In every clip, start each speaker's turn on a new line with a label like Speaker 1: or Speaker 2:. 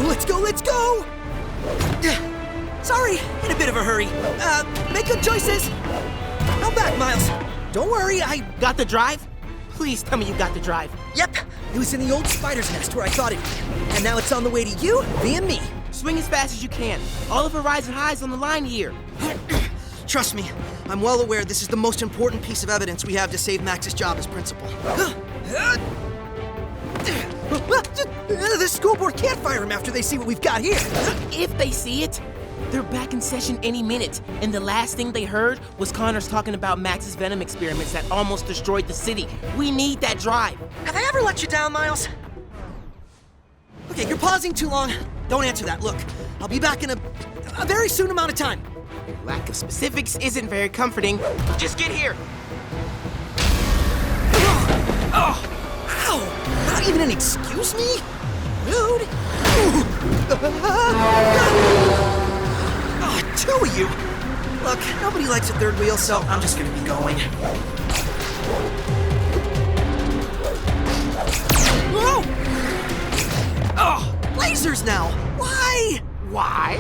Speaker 1: let's go, let's go! Sorry, in a bit of a hurry. Make good choices. Come back, Miles. Don't worry, I...
Speaker 2: Got the drive? Please tell me you got the drive.
Speaker 1: Yep, it was in the old spider's nest where I thought it'd be. And now it's on the way to you, via me.
Speaker 2: Swing as fast as you can. All of Horizon High's on the line here.
Speaker 1: Trust me, I'm well aware this is the most important piece of evidence we have to save Max's job as principal. The school board can't fire him after they see what we've got here.
Speaker 2: If they see it, they're back in session any minute. And the last thing they heard was Connors talking about Max's venom experiments that almost destroyed the city. We need that drive.
Speaker 1: Have I ever let you down, Miles? Okay, you're pausing too long. Don't answer that. Look, I'll be back in a very soon amount of time.
Speaker 2: Your lack of specifics isn't very comforting. Just get here.
Speaker 1: Oh! Ow! Not even an excuse me? Rude. Oh, two of you. Look, nobody likes a third wheel, so I'm just gonna be going. Whoa! Oh, lasers now. Why?
Speaker 3: Why?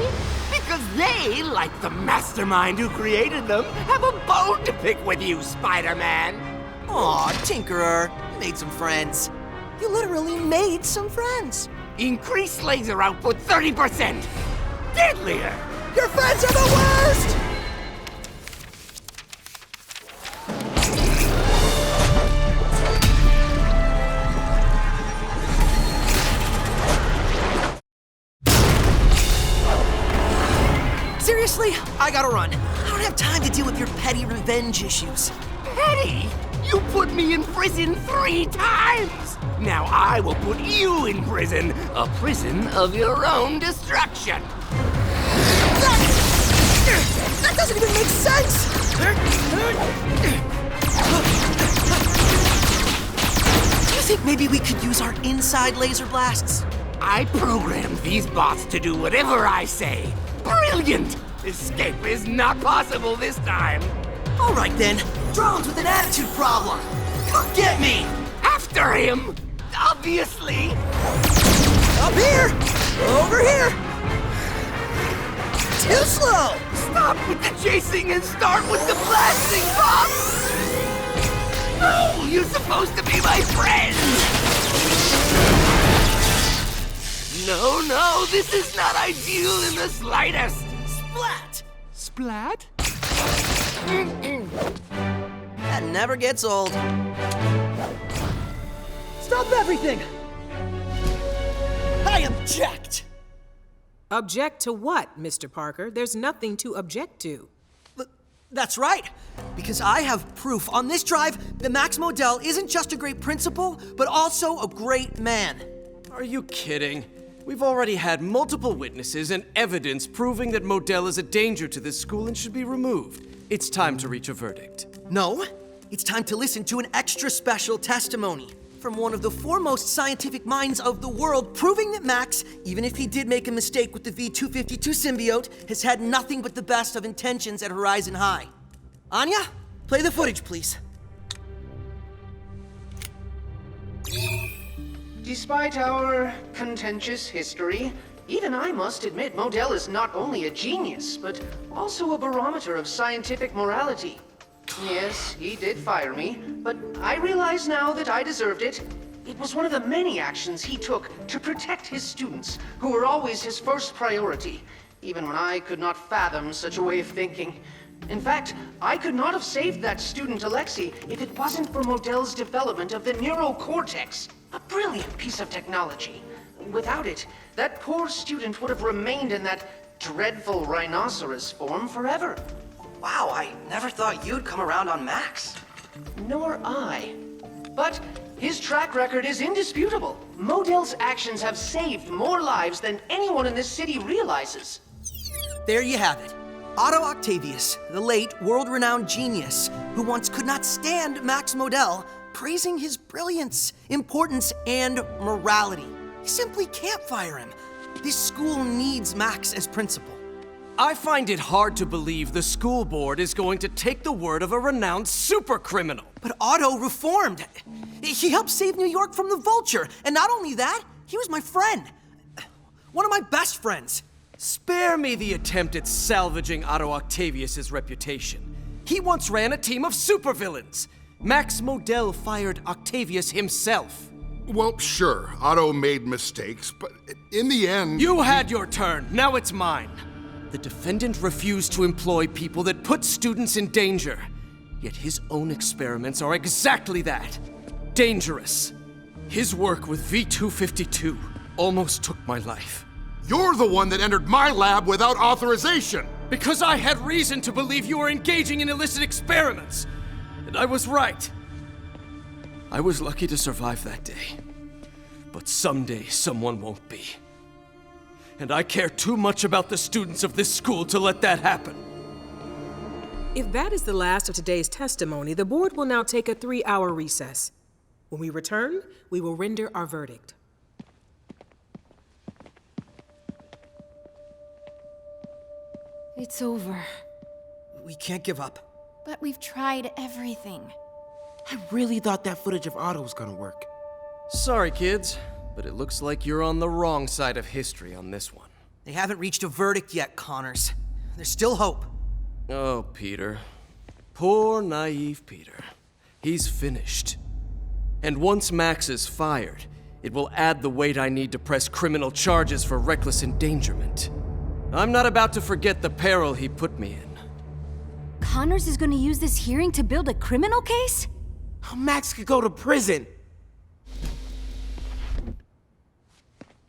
Speaker 3: Because they, like the mastermind who created them, have a bone to pick with you, Spider-Man.
Speaker 1: Aw, Tinkerer, you made some friends. You literally made some friends.
Speaker 3: Increase laser output 30%. Deadlier.
Speaker 1: Your friends are the worst! Seriously, I gotta run. I don't have time to deal with your petty revenge issues.
Speaker 3: Petty? You put me in prison 3 times! Now I will put you in prison, a prison of your own destruction.
Speaker 1: That doesn't even make sense! Do you think maybe we could use our inside laser blasts?
Speaker 3: I programmed these bots to do whatever I say. Brilliant! Escape is not possible this time.
Speaker 1: All right then, drones with an attitude problem. Come get me!
Speaker 3: After him! Obviously!
Speaker 1: Up here! Over here! Too slow!
Speaker 3: Stop with the chasing and start with the blasting, bots! No, you're supposed to be my friend! No, this is not ideal in the slightest!
Speaker 1: Splat!
Speaker 3: Splat?
Speaker 1: That never gets old. Stop everything! I object!
Speaker 4: Object to what, Mr. Parker? There's nothing to object to.
Speaker 1: That's right, because I have proof on this drive that Max Modell isn't just a great principal, but also a great man.
Speaker 5: Are you kidding? We've already had multiple witnesses and evidence proving that Modell is a danger to this school and should be removed. It's time to reach a verdict.
Speaker 1: No, it's time to listen to an extra special testimony from one of the foremost scientific minds of the world, proving that Max, even if he did make a mistake with the V-252 symbiote, has had nothing but the best of intentions at Horizon High. Anya, play the footage, please.
Speaker 6: Despite our contentious history, even I must admit Modell is not only a genius, but also a barometer of scientific morality. Yes, he did fire me, but I realize now that I deserved it. It was one of the many actions he took to protect his students, who were always his first priority, even when I could not fathom such a way of thinking. In fact, I could not have saved that student Aleksei if it wasn't for Modell's development of the neurocortex, a brilliant piece of technology. Without it, that poor student would have remained in that dreadful rhinoceros form forever.
Speaker 1: Wow, I never thought you'd come around on Max.
Speaker 6: Nor I. But his track record is indisputable. Modell's actions have saved more lives than anyone in this city realizes.
Speaker 1: There you have it. Otto Octavius, the late world-renowned genius, who once could not stand Max Modell, praising his brilliance, importance, and morality. You simply can't fire him. This school needs Max as principal.
Speaker 5: I find it hard to believe the school board is going to take the word of a renowned supercriminal.
Speaker 1: But Otto reformed. He helped save New York from the Vulture, and not only that, he was my friend. One of my best friends.
Speaker 5: Spare me the attempt at salvaging Otto Octavius's reputation. He once ran a team of supervillains. Max Modell fired Octavius himself.
Speaker 7: Well, sure, Otto made mistakes, but in the end...
Speaker 5: You had your turn, now it's mine. The defendant refused to employ people that put students in danger. Yet his own experiments are exactly that. Dangerous. His work with V252 almost took my life.
Speaker 7: You're the one that entered my lab without authorization!
Speaker 5: Because I had reason to believe you were engaging in illicit experiments. And I was right. I was lucky to survive that day. But someday, someone won't be. And I care too much about the students of this school to let that happen.
Speaker 4: If that is the last of today's testimony, the board will now take a 3-hour recess. When we return, we will render our verdict.
Speaker 8: It's over.
Speaker 1: We can't give up.
Speaker 8: But we've tried everything.
Speaker 2: I really thought that footage of Otto was gonna work.
Speaker 5: Sorry, kids, but it looks like you're on the wrong side of history on this one.
Speaker 1: They haven't reached a verdict yet, Connors. There's still hope.
Speaker 5: Oh, Peter. Poor, naive Peter. He's finished. And once Max is fired, it will add the weight I need to press criminal charges for reckless endangerment. I'm not about to forget the peril he put me in.
Speaker 8: Connors is gonna use this hearing to build a criminal case?
Speaker 2: Max could go to prison.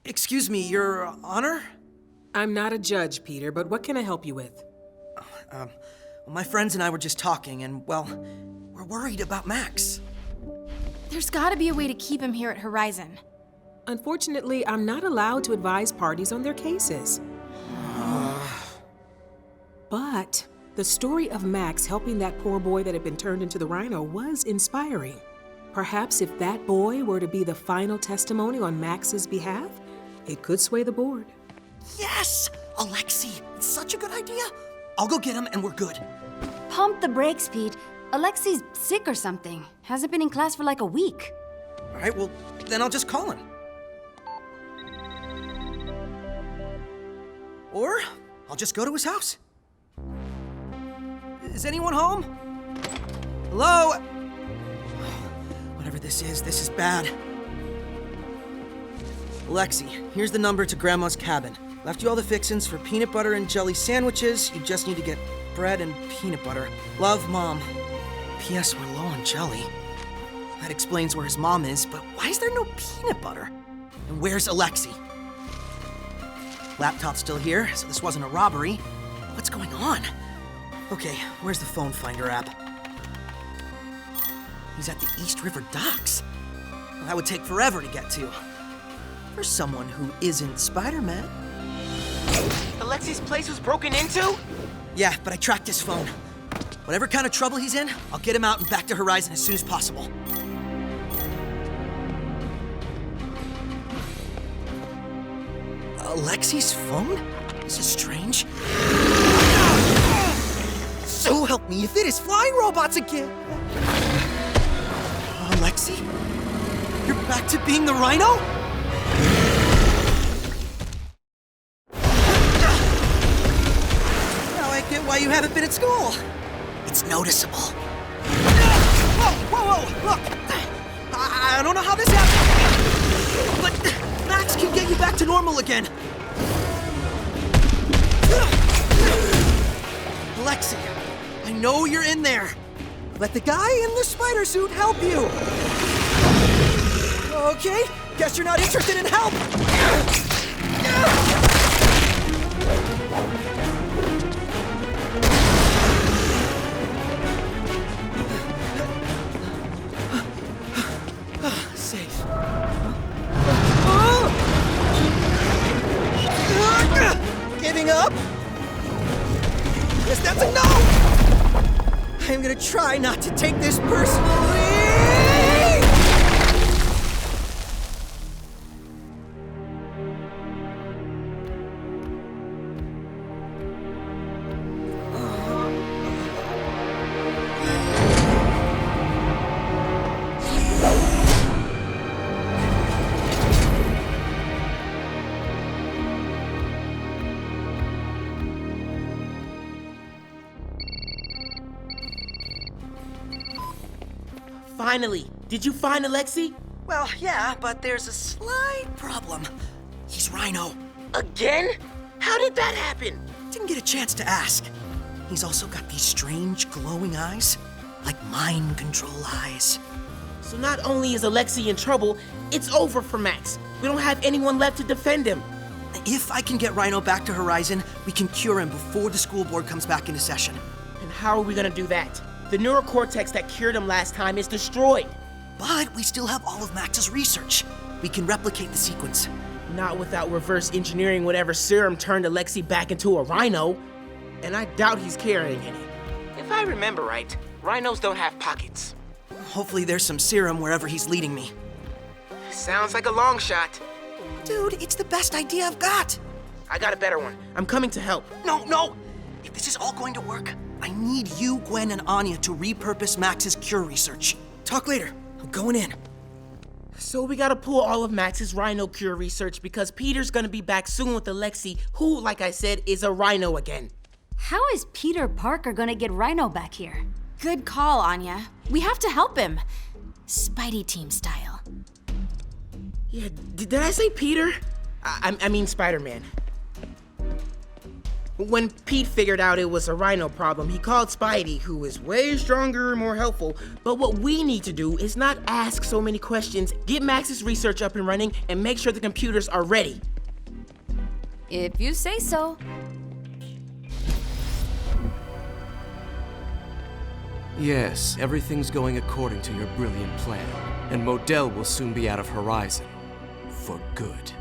Speaker 1: Excuse me, Your Honor?
Speaker 4: I'm not a judge, Peter, but what can I help you with?
Speaker 1: Well, my friends and I were just talking, and, well, we're worried about Max.
Speaker 8: There's gotta be a way to keep him here at Horizon.
Speaker 4: Unfortunately, I'm not allowed to advise parties on their cases. But the story of Max helping that poor boy that had been turned into the Rhino was inspiring. Perhaps if that boy were to be the final testimony on Max's behalf, it could sway the board.
Speaker 1: Yes! Aleksei, it's such a good idea. I'll go get him and we're good.
Speaker 8: Pump the brakes, Pete. Aleksei's sick or something. Hasn't been in class for like a week.
Speaker 1: All right, well, then I'll just call him. Or I'll just go to his house. Is anyone home? Hello? Whatever this is bad. Aleksei, here's the number to Grandma's cabin. Left you all the fixins for peanut butter and jelly sandwiches. You just need to get bread and peanut butter. Love, Mom. P.S. We're low on jelly. That explains where his mom is, but why is there no peanut butter? And where's Aleksei? Laptop's still here, so this wasn't a robbery. What's going on? Okay, where's the phone finder app? He's at the East River docks. Well, that would take forever to get to. For someone who isn't Spider-Man.
Speaker 2: Aleksei's place was broken into?
Speaker 1: Yeah, but I tracked his phone. Whatever kind of trouble he's in, I'll get him out and back to Horizon as soon as possible. Aleksei's phone? This is strange. So help me if it is flying robots again! Aleksei? You're back to being the Rhino? Now I get why you haven't been at school. It's noticeable. Whoa! Look! I don't know how this happened, but Max can get you back to normal again. Aleksei, I know you're in there. Let the guy in the spider suit help you. Okay, guess you're not interested in help. Safe. Giving up? Guess that's a no! I'm gonna try not to take this personally!
Speaker 2: Finally! Did you find Aleksei?
Speaker 1: Well, yeah, but there's a slight problem. He's Rhino.
Speaker 2: Again? How did that happen?
Speaker 1: Didn't get a chance to ask. He's also got these strange glowing eyes, like mind control eyes.
Speaker 2: So not only is Aleksei in trouble, it's over for Max. We don't have anyone left to defend him.
Speaker 1: If I can get Rhino back to Horizon, we can cure him before the school board comes back into session.
Speaker 2: And how are we gonna do that? The neurocortex that cured him last time is destroyed.
Speaker 1: But we still have all of Max's research. We can replicate the sequence.
Speaker 2: Not without reverse engineering whatever serum turned Aleksei back into a Rhino. And I doubt he's carrying any. If I remember right, Rhinos don't have pockets.
Speaker 1: Hopefully there's some serum wherever he's leading me.
Speaker 2: Sounds like a long shot.
Speaker 1: Dude, it's the best idea I've got.
Speaker 2: I got a better one. I'm coming to help.
Speaker 1: No! If this is all going to work, I need you, Gwen, and Anya to repurpose Max's cure research. Talk later. I'm going in.
Speaker 2: So we gotta pull all of Max's Rhino cure research because Peter's gonna be back soon with Aleksei, who, like I said, is a Rhino again.
Speaker 8: How is Peter Parker gonna get Rhino back here? Good call, Anya. We have to help him. Spidey team style.
Speaker 2: Yeah, did I say Peter? I mean Spider-Man. When Pete figured out it was a Rhino problem, he called Spidey, who is way stronger and more helpful. But what we need to do is not ask so many questions, get Max's research up and running, and make sure the computers are ready.
Speaker 8: If you say so.
Speaker 5: Yes, everything's going according to your brilliant plan, and Modell will soon be out of Horizon. For good.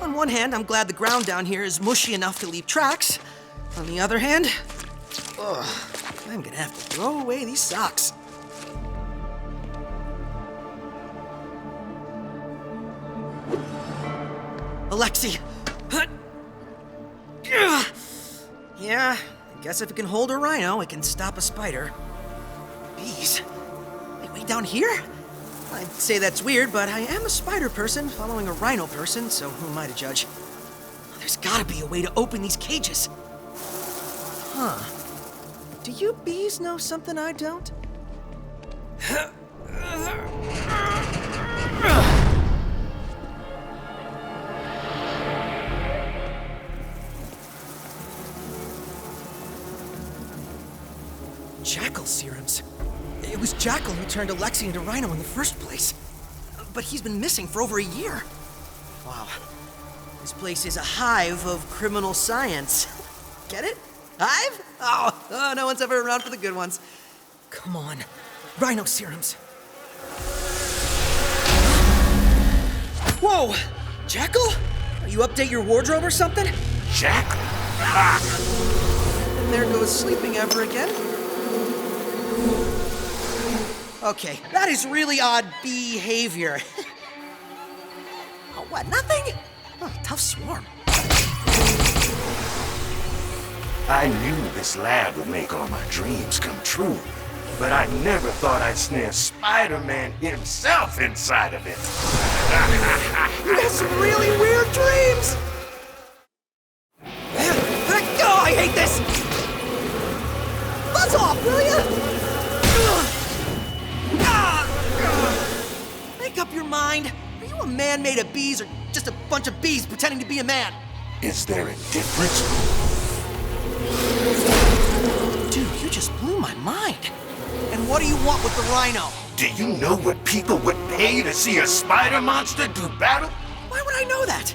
Speaker 1: On one hand, I'm glad the ground down here is mushy enough to leave tracks. On the other hand, I'm gonna have to throw away these socks. Aleksei! Yeah, I guess if it can hold a Rhino, it can stop a spider. Bees? Like way down here? I'd say that's weird, but I am a spider person following a Rhino person, so who am I to judge? There's gotta be a way to open these cages. Huh. Do you bees know something I don't? Jackal serums. It was Jackal who turned Aleksei into Rhino in the first place. But he's been missing for over a year. Wow. This place is a hive of criminal science. Get it? Hive? Oh, no one's ever around for the good ones. Come on. Rhino serums. Whoa! Jackal? You update your wardrobe or something?
Speaker 3: Jackal?
Speaker 1: And there goes sleeping ever again. Okay, that is really odd behavior. Oh, what, nothing? Oh, tough swarm.
Speaker 9: I knew this lab would make all my dreams come true, but I never thought I'd snare Spider-Man himself inside of it.
Speaker 1: You have some really weird dreams! Oh, I hate this! Buzz off, will ya? Make up your mind. Are you a man made of bees or just a bunch of bees pretending to be a man?
Speaker 9: Is there a difference?
Speaker 1: Dude, you just blew my mind. And what do you want with the Rhino?
Speaker 9: Do you know what people would pay to see a spider monster do battle?
Speaker 1: Why would I know that?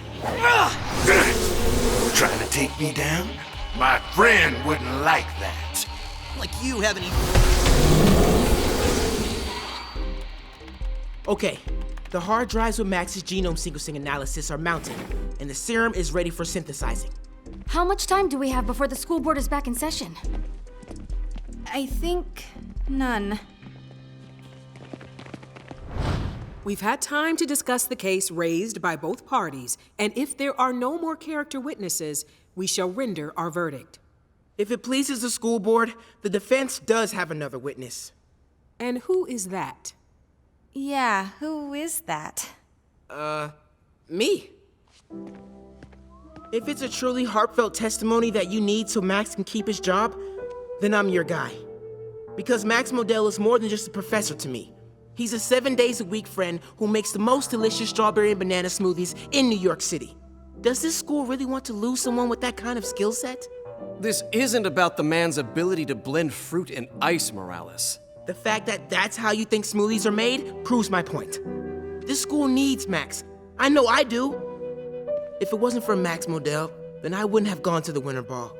Speaker 9: Trying to take me down? My friend wouldn't like that.
Speaker 1: Like you have any...
Speaker 2: Okay, the hard drives with Max's genome sequencing analysis are mounted, and the serum is ready for synthesizing.
Speaker 8: How much time do we have before the school board is back in session? I think none.
Speaker 4: We've had time to discuss the case raised by both parties, and if there are no more character witnesses, we shall render our verdict.
Speaker 2: If it pleases the school board, the defense does have another witness.
Speaker 4: And who is that?
Speaker 8: Yeah, who is that?
Speaker 2: Me. If it's a truly heartfelt testimony that you need so Max can keep his job, then I'm your guy. Because Max Modell is more than just a professor to me. He's a 7 days a week friend who makes the most delicious strawberry and banana smoothies in New York City. Does this school really want to lose someone with that kind of skill set?
Speaker 5: This isn't about the man's ability to blend fruit and ice, Morales.
Speaker 2: The fact that that's how you think smoothies are made proves my point. This school needs Max. I know I do. If it wasn't for Max Modell, then I wouldn't have gone to the winter ball.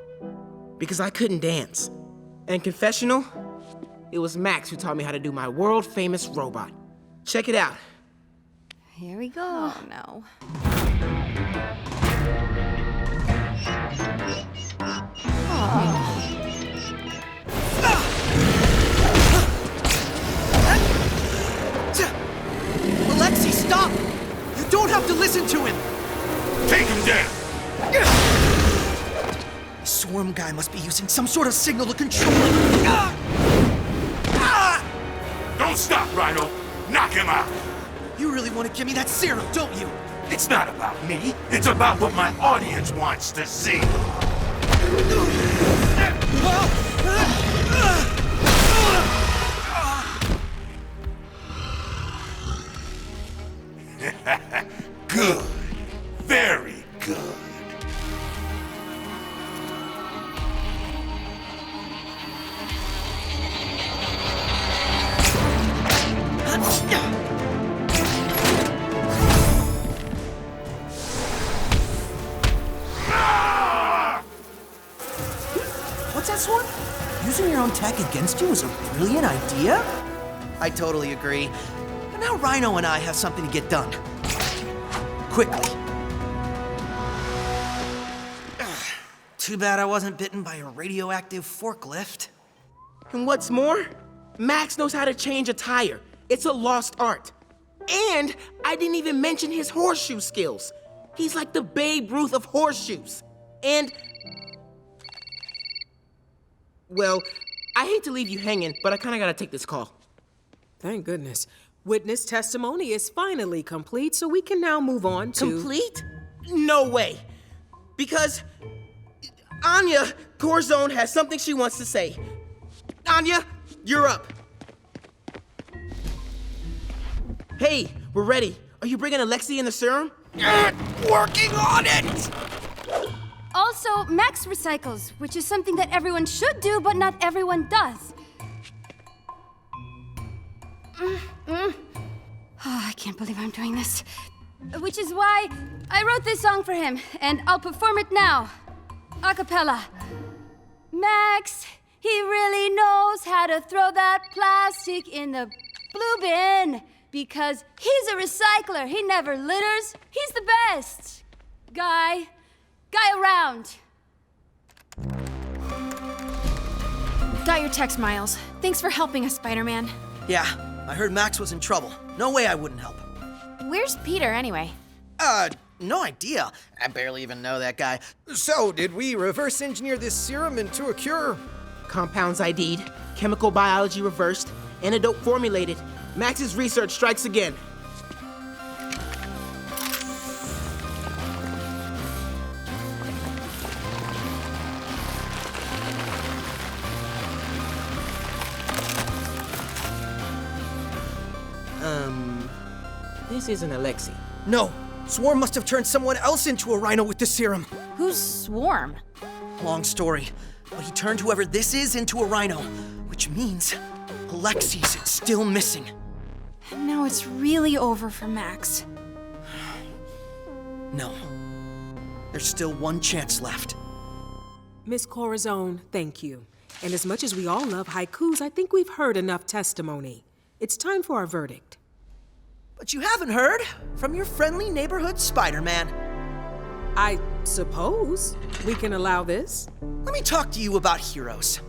Speaker 2: Because I couldn't dance. And confessional, it was Max who taught me how to do my world-famous robot. Check it out.
Speaker 8: Here we go. Oh, no.
Speaker 1: Aleksei, stop! You don't have to listen to him!
Speaker 9: Take him down!
Speaker 1: The swarm guy must be using some sort of signal to control him.
Speaker 9: Don't stop, Rhino! Knock him out!
Speaker 1: You really want to give me that serum, don't you?
Speaker 9: It's not about me. It's about what my audience wants to see. Good. Very good.
Speaker 1: What's that, Swarm? Using your own tech against you is a brilliant idea? I totally agree. But now Rhino and I have something to get done. Quickly. Too bad I wasn't bitten by a radioactive forklift.
Speaker 2: And what's more, Max knows how to change a tire. It's a lost art. And I didn't even mention his horseshoe skills. He's like the Babe Ruth of horseshoes. And... well, I hate to leave you hanging, but I kinda gotta take this call.
Speaker 4: Thank goodness. Witness testimony is finally complete, so we can now move on to...
Speaker 2: Complete? No way. Because Anya Corzone has something she wants to say. Anya, you're up. Hey, we're ready. Are you bringing Aleksei and the serum?
Speaker 3: Working on it!
Speaker 8: Also, Max recycles, which is something that everyone should do, but not everyone does. Oh, I can't believe I'm doing this. Which is why I wrote this song for him, and I'll perform it now. A cappella. Max, he really knows how to throw that plastic in the blue bin. Because he's a recycler. He never litters. He's the best. Guy around.
Speaker 10: Got your text, Miles. Thanks for helping us, Spider-Man.
Speaker 1: Yeah, I heard Max was in trouble. No way I wouldn't help.
Speaker 10: Where's Peter, anyway?
Speaker 1: No idea. I barely even know that guy.
Speaker 11: So, did we reverse engineer this serum into a cure?
Speaker 2: Compounds ID'd, chemical biology reversed, antidote formulated. Max's research strikes again. This isn't Aleksei.
Speaker 1: No, Swarm must have turned someone else into a Rhino with the serum.
Speaker 10: Who's Swarm?
Speaker 1: Long story, but he turned whoever this is into a Rhino, which means Aleksei's still missing.
Speaker 10: And now it's really over for Max.
Speaker 1: No. There's still one chance left.
Speaker 4: Miss Corazon, thank you. And as much as we all love haikus, I think we've heard enough testimony. It's time for our verdict.
Speaker 1: But you haven't heard from your friendly neighborhood Spider-Man.
Speaker 4: I suppose we can allow this.
Speaker 1: Let me talk to you about heroes.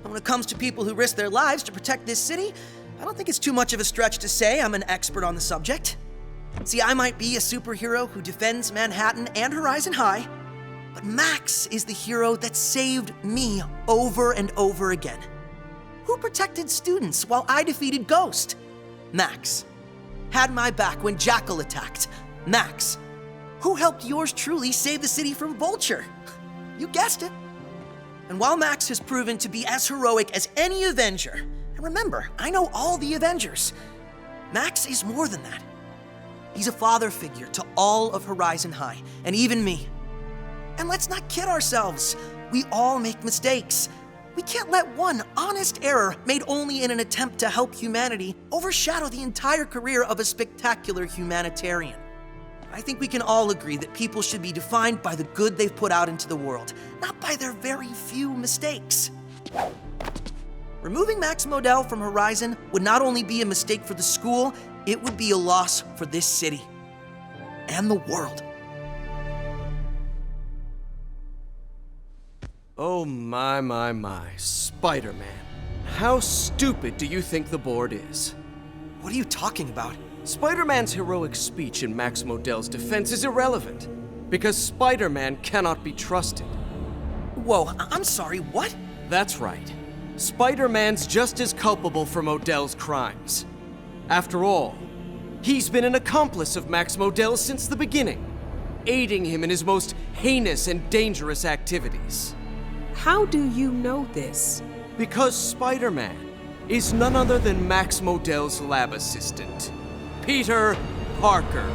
Speaker 1: And when it comes to people who risk their lives to protect this city, I don't think it's too much of a stretch to say I'm an expert on the subject. See, I might be a superhero who defends Manhattan and Horizon High, but Max is the hero that saved me over and over again. Who protected students while I defeated Ghost? Max. Had my back when Jackal attacked? Max. Who helped yours truly save the city from Vulture? You guessed it. And while Max has proven to be as heroic as any Avenger, And remember, I know all the Avengers. Max is more than that. He's a father figure to all of Horizon High, and even me. And let's not kid ourselves. We all make mistakes. We can't let one honest error made only in an attempt to help humanity overshadow the entire career of a spectacular humanitarian. I think we can all agree that people should be defined by the good they've put out into the world, not by their very few mistakes. Removing Max Modell from Horizon would not only be a mistake for the school, it would be a loss for this city and the world.
Speaker 5: Oh my, Spider-Man. How stupid do you think the board is?
Speaker 1: What are you talking about?
Speaker 5: Spider-Man's heroic speech in Max Modell's defense is irrelevant, because Spider-Man cannot be trusted.
Speaker 1: Whoa, I'm sorry, what?
Speaker 5: That's right. Spider-Man's just as culpable for Modell's crimes. After all, he's been an accomplice of Max Modell since the beginning, aiding him in his most heinous and dangerous activities.
Speaker 4: How do you know this?
Speaker 5: Because Spider-Man is none other than Max Modell's lab assistant, Peter Parker.